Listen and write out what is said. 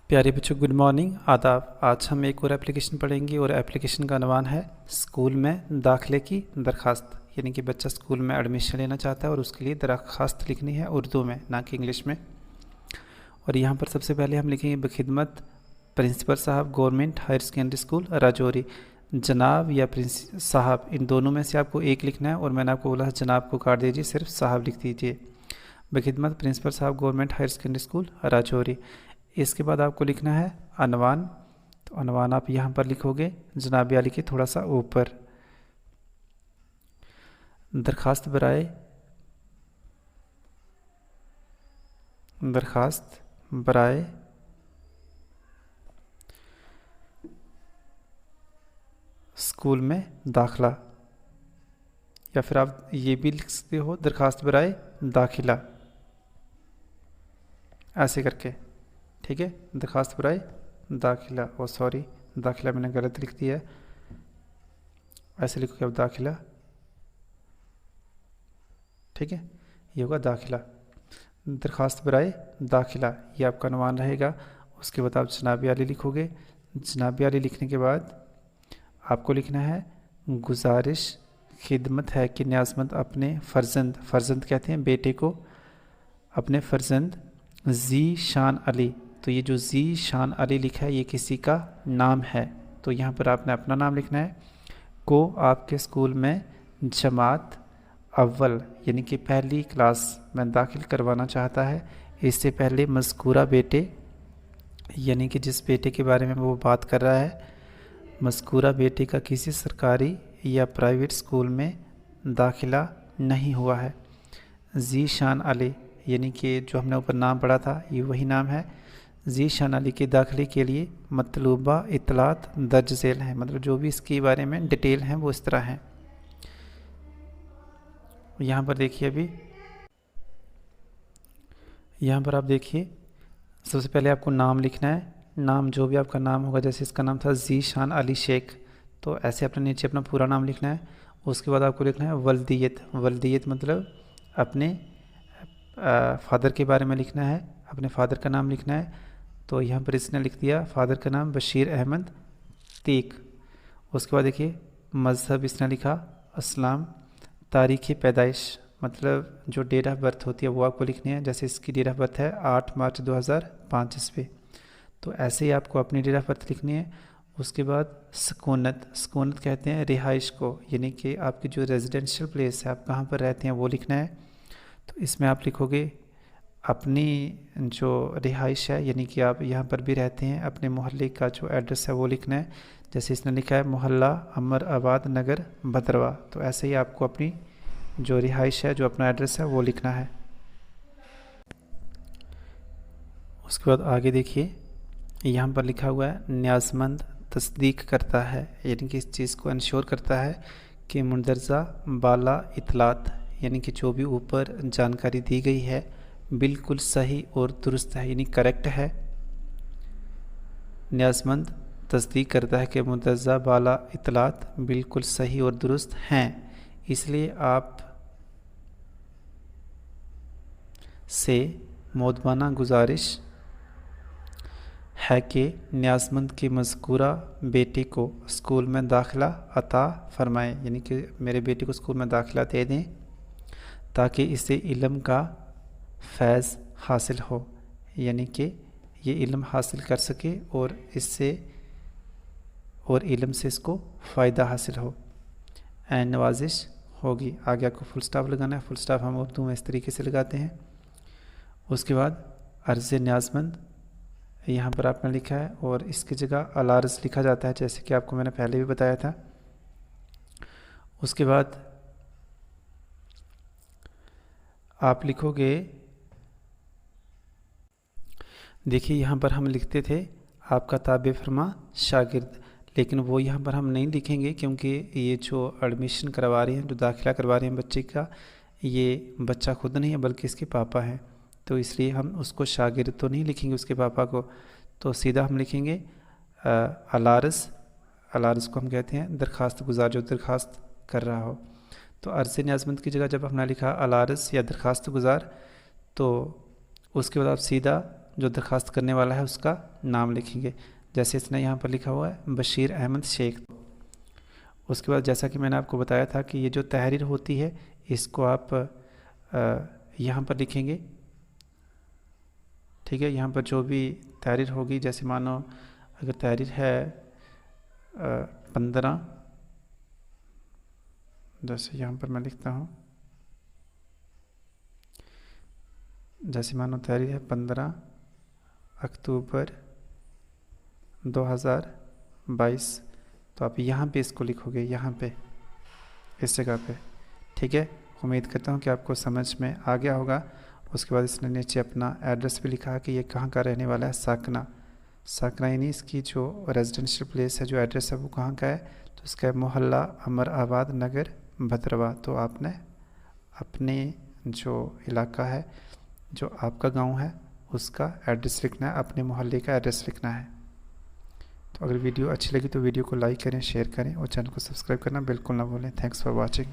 प्यारे बच्चों, good morning, आदाब। आज हम एक और एप्लीकेशन पढ़ेंगे और एप्लीकेशन का अनवान है स्कूल में दाखिले की दरख्वास्त। यानी कि बच्चा स्कूल में एडमिशन लेना चाहता है और उसके लिए दरख्वास्त लिखनी है उर्दू में, ना कि इंग्लिश में। और यहाँ पर सबसे पहले हम लिखेंगे बखिदमत प्रिंसिपल साहब, government higher secondary school Rajouri. जनाब या साहब, इन दोनों में से आपको एक लिखना है और मैंने आपको बोला जनाब को काट दीजिए, सिर्फ साहब लिख दीजिए। बखिदमत प्रिंसिपल साहब, government higher secondary school Rajouri. इसके बाद आपको लिखना है अनवान। तो अनवान आप यहाँ पर लिखोगे जनाब आली के थोड़ा सा ऊपर। दरखास्त बराए स्कूल में दाखिला, या फिर आप ये भी लिख सकते हो दरखास्त बराए दाखिला, ऐसे करके। ठीक है, दरखास्त बराए दाखिला, ओ सॉरी, दाखिला मैंने गलत लिख दिया है, ऐसे लिखोगे अब दाखिला। ठीक है, ये होगा दाखिला। दरखास्त बराए दाखिला, ये आपका अनुमान रहेगा। उसके बाद आप जनाबी आली लिखोगे। जनाबी आली लिखने के बाद आपको लिखना है गुजारिश खिदमत है कि न्याज़मंद अपने फ़र्जंद कहते हैं बेटे को, अपने फ़र्जंद जी शान अली। तो ये जो जी शान अली लिखा है ये किसी का नाम है, तो यहाँ पर आपने अपना नाम लिखना है। को आपके स्कूल में जमात अव्वल यानी कि पहली क्लास में दाखिल करवाना चाहता है। इससे पहले मज़कूरा बेटे, यानी कि जिस बेटे के बारे में वो बात कर रहा है, मज़कूरा बेटे का किसी सरकारी या प्राइवेट स्कूल में दाखिला नहीं हुआ है। जी शान अली, यानी कि जो हमने ऊपर नाम पढ़ा था ये वही नाम है। जी शान अली के दाखिले के लिए मतलूबा इतलात दर्ज झेल हैं, मतलब जो भी इसके बारे में डिटेल हैं वो इस तरह हैं। यहाँ पर देखिए, अभी यहाँ पर आप देखिए, सबसे पहले आपको नाम लिखना है। नाम जो भी आपका नाम होगा, जैसे इसका नाम था जी शान अली शेख, तो ऐसे अपने नीचे अपना पूरा नाम लिखना है। उसके बाद आपको लिखना है वल्दियत मतलब अपने फादर के बारे में लिखना है, अपने फादर का नाम लिखना है। तो यहाँ पर इसने लिख दिया फादर का नाम बशीर अहमद तीक। उसके बाद देखिए मज़हब इसने लिखा इस्लाम। तारीख़ पैदाइश मतलब जो डेट ऑफ बर्थ होती है वो आपको लिखनी है। जैसे इसकी डेट ऑफ बर्थ है 8 मार्च 2005 ईस्वी, तो ऐसे ही आपको अपनी डेट ऑफ बर्थ लिखनी है। उसके बाद सुकूनत कहते हैं रिहाइश को, यानी कि आपकी जो रेजिडेंशियल प्लेस है, आप कहाँ पर रहते हैं वो लिखना है। तो इसमें आप लिखोगे अपनी जो रिहाइश है, यानी कि आप यहाँ पर भी रहते हैं, अपने मोहल्ले का जो एड्रेस है वो लिखना है। जैसे इसने लिखा है मोहल्ला अमर आबाद नगर भद्रवा, तो ऐसे ही आपको अपनी जो रिहाइश है, जो अपना एड्रेस है वो लिखना है। उसके बाद आगे देखिए, यहाँ पर लिखा हुआ है न्याज़मंद तस्दीक करता है, यानी कि इस चीज़ को इंश्योर करता है कि मुंदरजा बाला इतलात, यानी कि जो भी ऊपर जानकारी दी गई है बिल्कुल सही और दुरुस्त है, यानी करेक्ट है। न्याज़मंद तस्दीक करता है कि मुंदरजा बाला इतलात बिल्कुल सही और दुरुस्त हैं, इसलिए आप से मोदबाना गुजारिश है कि न्याज़मंद के मज़कूरा बेटे को स्कूल में दाखिला अता फ़रमाएँ, यानी कि मेरे बेटे को स्कूल में दाखिला दे दें ताकि इसे इल्म का फैज़ हासिल हो, यानी कि ये इल्म हासिल कर सके और इससे और इल्म से इसको फ़ायदा हासिल हो, एन नवाजिश होगी। आगे आपको फुल स्टॉप लगाना है। फुल स्टॉप हम उर्दू में इस तरीके से लगाते हैं। उसके बाद अर्ज़ न्याज़मंद यहाँ पर आपने लिखा है और इसकी जगह अलारस लिखा जाता है, जैसे कि आपको मैंने पहले भी बताया था। उसके बाद आप लिखोगे, देखिए यहाँ पर हम लिखते थे आपका ताबे फरमा शागिर्द, लेकिन वो यहाँ पर हम नहीं लिखेंगे क्योंकि ये जो एडमिशन करवा रहे हैं, जो दाखिला करवा रहे हैं बच्चे का, ये बच्चा खुद नहीं है बल्कि इसके पापा हैं, तो इसलिए हम उसको शागिर्द तो नहीं लिखेंगे उसके पापा को, तो सीधा हम लिखेंगे अलारस को हम कहते हैं दरख्वास्त गुजार, जो दरख्वास्त कर रहा हो। तो अर्ज़ न्याज़मंद की जगह जब हमने लिखा अलारस या दरख्वास्त गुजार, तो उसके बाद आप सीधा जो दरख्वास्त करने वाला है उसका नाम लिखेंगे। जैसे इसने यहाँ पर लिखा हुआ है बशीर अहमद शेख। उसके बाद जैसा कि मैंने आपको बताया था कि ये जो तहरीर होती है इसको आप यहाँ पर लिखेंगे। ठीक है, यहाँ पर जो भी तहरीर होगी, जैसे मानो अगर तहरीर है 15, जैसे यहाँ पर मैं लिखता हूँ, जैसे मानो तहरीर है 15 अक्टूबर 2022, तो आप यहाँ पे इसको लिखोगे, यहाँ पे इस जगह पे। ठीक है, उम्मीद करता हूँ कि आपको समझ में आ गया होगा। उसके बाद इसने नीचे अपना एड्रेस भी लिखा कि ये कहाँ का रहने वाला है, साकना। साकना यानी इसकी जो रेजिडेंशियल प्लेस है, जो एड्रेस है वो कहाँ का है, तो इसका मोहल्ला अमर आबाद नगर भद्रवा। तो आपने अपने जो इलाका है, जो आपका गांव है, उसका एड्रेस लिखना है, अपने मोहल्ले का एड्रेस लिखना है। तो अगर वीडियो अच्छी लगी तो वीडियो को लाइक करें, शेयर करें और चैनल को सब्सक्राइब करना बिल्कुल ना भूलें। Thanks for watching.